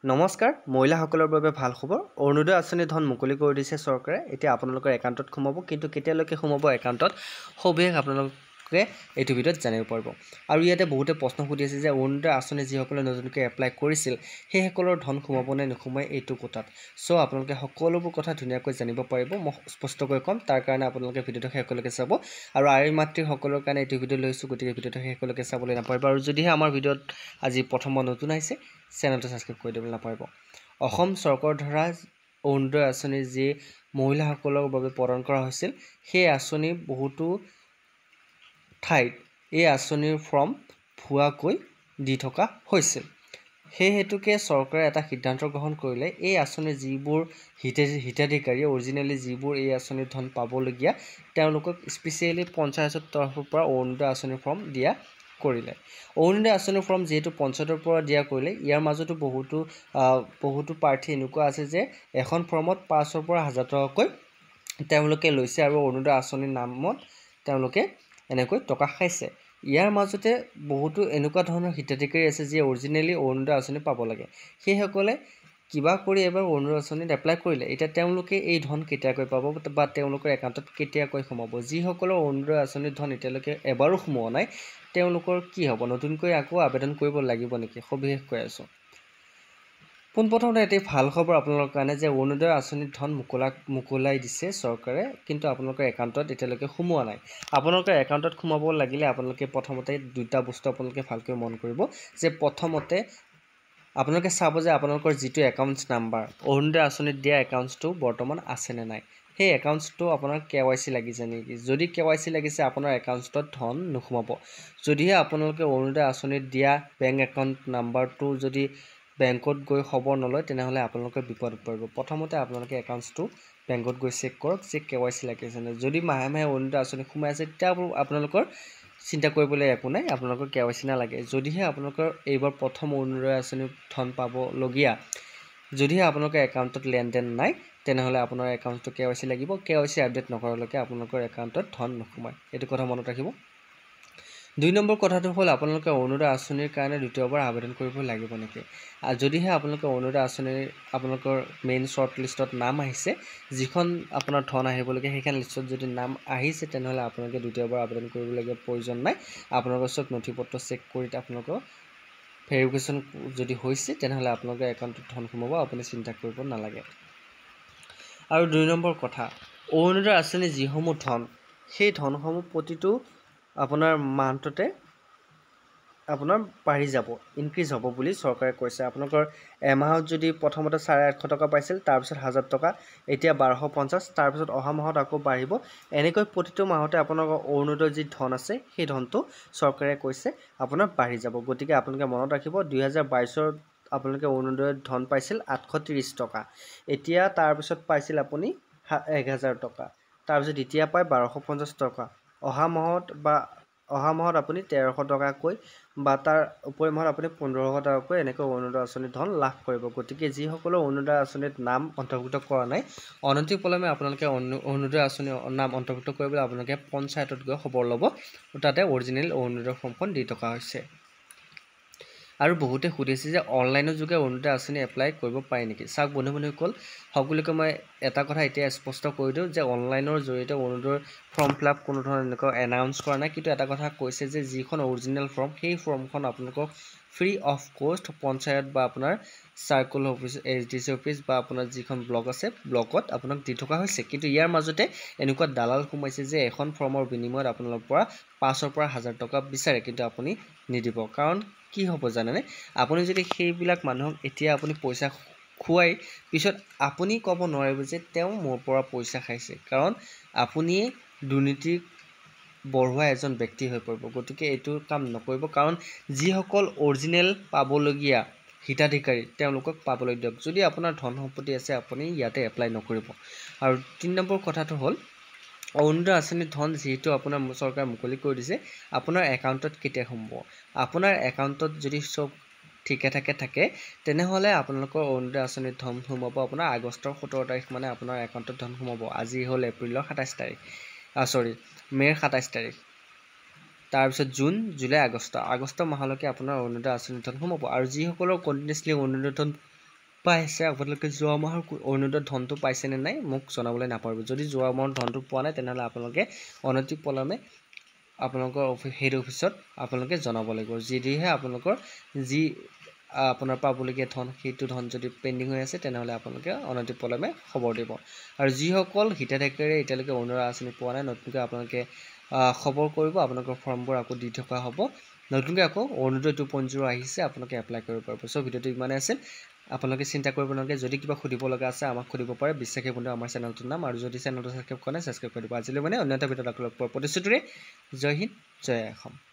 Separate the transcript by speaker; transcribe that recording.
Speaker 1: নমস্কাৰ মহিলাসকলৰ বাবে ভাল খবৰ অৰুণোদয় আঁচনি ধন মুকলি কৰি দিছে চৰকাৰে এতিয়া আপোনালোকৰ একাউণ্টত সোমাব কিন্তু কেতিয়ালৈকে সোমাব একাউণ্টত সবিশেষ আপোনালোকে এইটো ভিডিঅ'ত জানিব পাৰিব আৰু ইয়াতে বহুতে প্ৰশ্ন সুধি আছে যে অৰুণোদয় আঁচনি যিসকলে নতুনকৈ এপ্লাই কৰিছিল সেইসকলৰ ধন সোমাব নে নোসোমায় এইটো কোটাত সো আপোনালোকে সকলোবোৰ কথা ধুনীয়াকৈ জানিব পাৰিব মই স্পষ্টকৈ ক'ম তাৰ কাৰণে আপোনালোকে ভিডিঅ'টো শেষলৈকে চাব আৰু আই মাতৃসকলৰ কাৰণে এইটো ভিডিঅ' লৈছোঁ গতিকে ভিডিঅ'টো শেষলৈকে চাবলৈ নাপাৰিব আৰু যদিহে আমাৰ ভিডিঅ'ত আজি প্ৰথম নতুন আহিছে চেনেলটো সাবস্ক্ৰাইব কৰি দিবলৈ নাপাৰিব অসম চৰকাৰৰ দ্বাৰা অৰুণোদয় আঁচনি যি মহিলাসকলৰ বাবে প্ৰদান কৰা হৈছিল সেই আঁচনি বহুতো ঠাইত এই আঁচনিৰ ফৰ্ম ভুৱাকৈ দি থকা হৈছিল সেই হেতুকে চৰকাৰে এটা সিদ্ধান্ত গ্ৰহণ কৰিলে এই আঁচনিৰ যিবোৰ হিতাধিকাৰী অৰিজিনেলি যিবোৰ এই আঁচনিৰ ধন পাবলগীয়া তেওঁলোকক স্পেচিয়েলি পঞ্চায়তৰ তৰফৰ পৰা অৰুণোদয় আঁচনিৰ ফৰ্ম দিয়া কৰিলে অৰুণোদয় আঁচনিৰ ফৰ্ম যেহেতু পঞ্চায়তৰ পৰা দিয়া কৰিলে ইয়াৰ মাজতো বহুতো প্ৰাৰ্থী এনেকুৱা আছে যে এখন ফৰ্মত 500 পৰা 1000 টকাকৈ তেওঁলোকে লৈছে আৰু অৰুণোদয় আঁচনিৰ নামত তেওঁলোকে এনেকৈ টকা খাইছে ইয়াৰ মাজতে বহুতো এনেকুৱা ধৰণৰ হিতাধিকাৰী আছে যে অৰিজিনেলি অৰুণোদয় আঁচনি পাব লাগে সেইসকলে কিবা কৰি এবাৰ অৰুণোদয় আঁচনিত এপ্লাই কৰিলে এতিয়া তেওঁলোকে এই ধন কেতিয়াকৈ পাব বা তেওঁলোকৰ একাউণ্টত কেতিয়াকৈ সোমাব যিসকলৰ অৰুণোদয় আঁচনিৰ ধন এতিয়ালৈকে এবাৰো সোমোৱা নাই তেওঁলোকৰ কি হ'ব নতুনকৈ আকৌ আবেদন কৰিব লাগিব নেকি সবিশেষ কৈ আছোঁ পোনপ্ৰথমতে এটি ভাল খবৰ আপোনালোকৰ কাৰণে যে অৰুণোদয় আঁচনিৰ ধন মুকলাই দিছে চৰকাৰে কিন্তু আপোনালোকৰ একাউণ্টত এতিয়ালৈকে সোমোৱা নাই আপোনালোকৰ একাউণ্টত সোমাব লাগিলে আপোনালোকে প্ৰথমতে দুটা বস্তু আপোনালোকে ভালকৈ মন কৰিব যে প্ৰথমতে আপোনালোকে চাব যে আপোনালোকৰ যিটো একাউণ্টছ নাম্বাৰ অৰুণোদয় আঁচনিত দিয়া একাউণ্টছটো বৰ্তমান আছে নে নাই সেই একাউণ্টছটো আপোনাৰ KYC লাগিছে নেকি যদি KYC লাগিছে আপোনাৰ একাউণ্টছত ধন নোসোমাব যদিহে আপোনালোকে অৰুণোদয় আঁচনিত দিয়া বেংক একাউণ্ট নাম্বাৰটো যদি বেংকত গৈ খবৰ নলয় তেনেহলে আপোনালোকৰ বিপদত পৰিব প্ৰথমতে আপোনালোকে একাউণ্টছটো বেংকত গৈ চেক কৰক যে KYC লাগিছে নে যদি মাহে মাহে অৰুণোদয় আঁচনি সোমাই আছে তেতিয়া আপোনালোকৰ চিন্তা কৰিবলৈ একো নাই আপোনালোকৰ KYC নালাগে যদিহে আপোনালোকৰ এইবাৰ প্ৰথম অৰুণোদয় আঁচনি ধন পাবলগীয়া যদিহে আপোনালোকৰ একাউণ্টত লেনদেন নাই তেনেহলে আপোনাৰ একাউণ্টটো KYC লাগিব KYC আপডেট নকৰালৈকে আপোনালোকৰ একাউণ্টত ধন নোসোমায় এইটো কথা মনত ৰাখিব দুই নম্বৰ কথাটো হ'ল আপোনালোকে অৰুণোদয় আঁচনিৰ কাৰণে দ্বিতীয়বাৰ আবেদন কৰিব লাগিব নেকি যদিহে আপোনালোকে অৰুণোদয় আঁচনিৰ আপোনালোকৰ মেইন শ্বৰ্ট লিষ্টত নাম আহিছে যিখন আপোনাৰ ধন আহিবলগীয়া সেইখন লিষ্টত যদি নাম আহিছে তেনেহলে আপোনালোকে দ্বিতীয়বাৰ আবেদন কৰিবলগীয়া প্ৰয়োজন নাই আপোনালোকৰ চব নথিপত্ৰ চেক কৰি আপোনালোকৰ ভেৰিফিকেশ্যন যদি হৈছে তেনেহলে আপোনালোকৰ একাউণ্টত ধন সোমাব আপুনি চিন্তা কৰিব নালাগে আৰু দুই নম্বৰ কথা অৰুণোদয় আঁচনি যিসমূহ ধন সেই ধনসমূহ প্ৰতিটো আপোনাৰ মান্থতে আপোনাৰ বাঢ়ি যাব ইনক্ৰিজ হ'ব বুলি চৰকাৰে কৈছে আপোনালোকৰ এমাহত যদি প্ৰথমতে 850 টকা পাইছিল তাৰপিছত 1000 টকা এতিয়া 1250 তাৰপিছত অহা মাহত আকৌ বাঢ়িব এনেকৈ প্ৰতিটো মাহতে আপোনালোকৰ অৰুণোদয় যি ধন আছে সেই ধনটো চৰকাৰে কৈছে আপোনাৰ বাঢ়ি যাব গতিকে আপোনালোকে মনত ৰাখিব 2022 আপোনালোকে অৰুণোদয়ৰ ধন পাইছিল 830 টকা এতিয়া তাৰপিছত পাইছিল আপুনি 1000 টকা তাৰপিছত এতিয়া পায় 1250 টকা অহা মাহত আপুনি 1300 টকাকৈ বা তাৰ উপৰি মাহত আপুনি 1500 টকাকৈ এনেকৈ অৰুণোদয় আঁচনিৰ ধন লাভ কৰিব গতিকে যিসকলৰ অৰুণোদয় আঁচনিত নাম অন্তৰ্ভুক্ত কৰা নাই অনতিপলমে আপোনালোকে অৰুণোদয় আঁচনিৰ নাম অন্তৰ্ভুক্ত কৰিবলৈ আপোনালোকে পঞ্চায়তত গৈ খবৰ ল'ব তাতে অৰিজিনেল অৰুণোদয় ফৰ্মখন দি থকা হৈছে আৰু বহুতে সুধিছে যে অনলাইনৰ যোগে অৰুণোদয় আঁচনি এপ্লাই কৰিব পাৰি নেকি চাওক বন্ধুসকল সকলোকে মই এটা কথা এতিয়া স্পষ্ট কৰি দিওঁ যে অনলাইনৰ জৰিয়তে অৰুণোদয়ৰ ফৰ্ম ফিল আপ কোনো ধৰণৰ এনেকুৱা এনাউন্স কৰা নাই কিন্তু এটা কথা কৈছে যে যিখন অৰিজিনেল ফৰ্ম সেই ফৰ্মখন আপোনালোকক ফ্ৰী অফ কষ্ট পঞ্চায়ত বা আপোনাৰ চাৰ্কল অফিচ SDC অফিচ বা আপোনাৰ যিখন ব্লক আছে ব্লকত আপোনাক দি থকা হৈছে কিন্তু ইয়াৰ মাজতে এনেকুৱা দালাল সোমাইছে যে এখন ফৰ্মৰ বিনিময়ত আপোনালোকৰ পৰা 500 পৰা 1000 টকা বিচাৰে কিন্তু আপুনি নিদিব কাৰণ কি হ'ব জানেনে আপুনি যদি সেইবিলাক মানুহক এতিয়া আপুনি পইচা খুৱাই পিছত আপুনি ক'ব নোৱাৰিব যে তেওঁ মোৰ পৰা পইচা খাইছে কাৰণ আপুনি দুৰ্নীতি বঢ়োৱা এজন ব্যক্তি হৈ পৰিব গতিকে এইটো কাম নকৰিব কাৰণ যিসকল অৰিজিনেল পাবলগীয়া হিতাধিকাৰী তেওঁলোকক পাবলৈ দিয়ক যদি আপোনাৰ ধন সম্পত্তি আছে আপুনি ইয়াতে এপ্লাই নকৰিব আৰু 3 নম্বৰ কথাটো হ'ল অৰুণোদয় আঁচনিৰ ধন যেহেতু আপোনাৰ চৰকাৰে মুকলি কৰি দিছে আপোনাৰ একাউণ্টত কেতিয়া সোমাব আপোনাৰ একাউণ্টত যদি সব ঠিকে থাকে তেনেহলে আপোনালোকৰ অৰুণোদয় আঁচনিৰ ধন সোমাব আপোনাৰ আগষ্টৰ 17 তাৰিখ মানে আপোনাৰ একাউণ্টত ধন সোমাব আজি হ'ল এপ্ৰিলৰ 27 তাৰিখ মে'ৰ 27 তাৰিখ তাৰপিছত জুন জুলাই আগষ্ট মাহলৈকে আপোনাৰ অৰুণোদয় আঁচনিৰ ধন সোমাব আৰু যিসকলৰ কণ্টিনিউছলি অৰুণোদয় ধন পাইছে আপোনালোকে যোৱা মাহৰ অৰুণোদয়ৰ ধনটো পাইছেনে নাই মোক জনাবলৈ নাপাহৰিব যদি যোৱা মাহৰ ধনটো পোৱা নাই তেনেহ'লে আপোনালোকে অনতিপলমে আপোনালোকৰ হেড অফিচত আপোনালোকে জনাব লাগিব যদিহে আপোনালোকৰ যি আপোনাৰ পাবলগীয়া ধন সেইটো ধন যদি পেণ্ডিং হৈ আছে তেনেহ'লে আপোনালোকে অনতিপলমে খবৰ দিব আৰু যিসকল হিতাধিকাৰীয়ে এতিয়ালৈকে অৰুণোদয় আঁচনি পোৱা নাই নতুনকৈ আপোনালোকে খবৰ কৰিব আপোনালোকৰ ফৰ্মবোৰ আকৌ দি থকা হ'ব নতুনকৈ আকৌ অৰুণোদয় 2.0 আহিছে আপোনালোকে এপ্লাই কৰিব পাৰিব সো ভিডিঅ'টো ইমানে আছিল আপোনালোকে চিন্তা কৰিব নালাগে যদি কিবা সুধিব লগা আছে আমাক সুধিব পাৰে বিশ্বাসী বন্ধু আমাৰ চেনেলটোৰ নাম আৰু যদি চেনেলটো সাবস্ক্ৰাইব কৰা নাই সাবস্ক্ৰাইব কৰি দিব আজিলৈ মানে অন্য এটা ভিডিঅ'ত লগ পোৱাৰ প্ৰতিশ্ৰুতিৰে জয় হিন্দ জয় অসম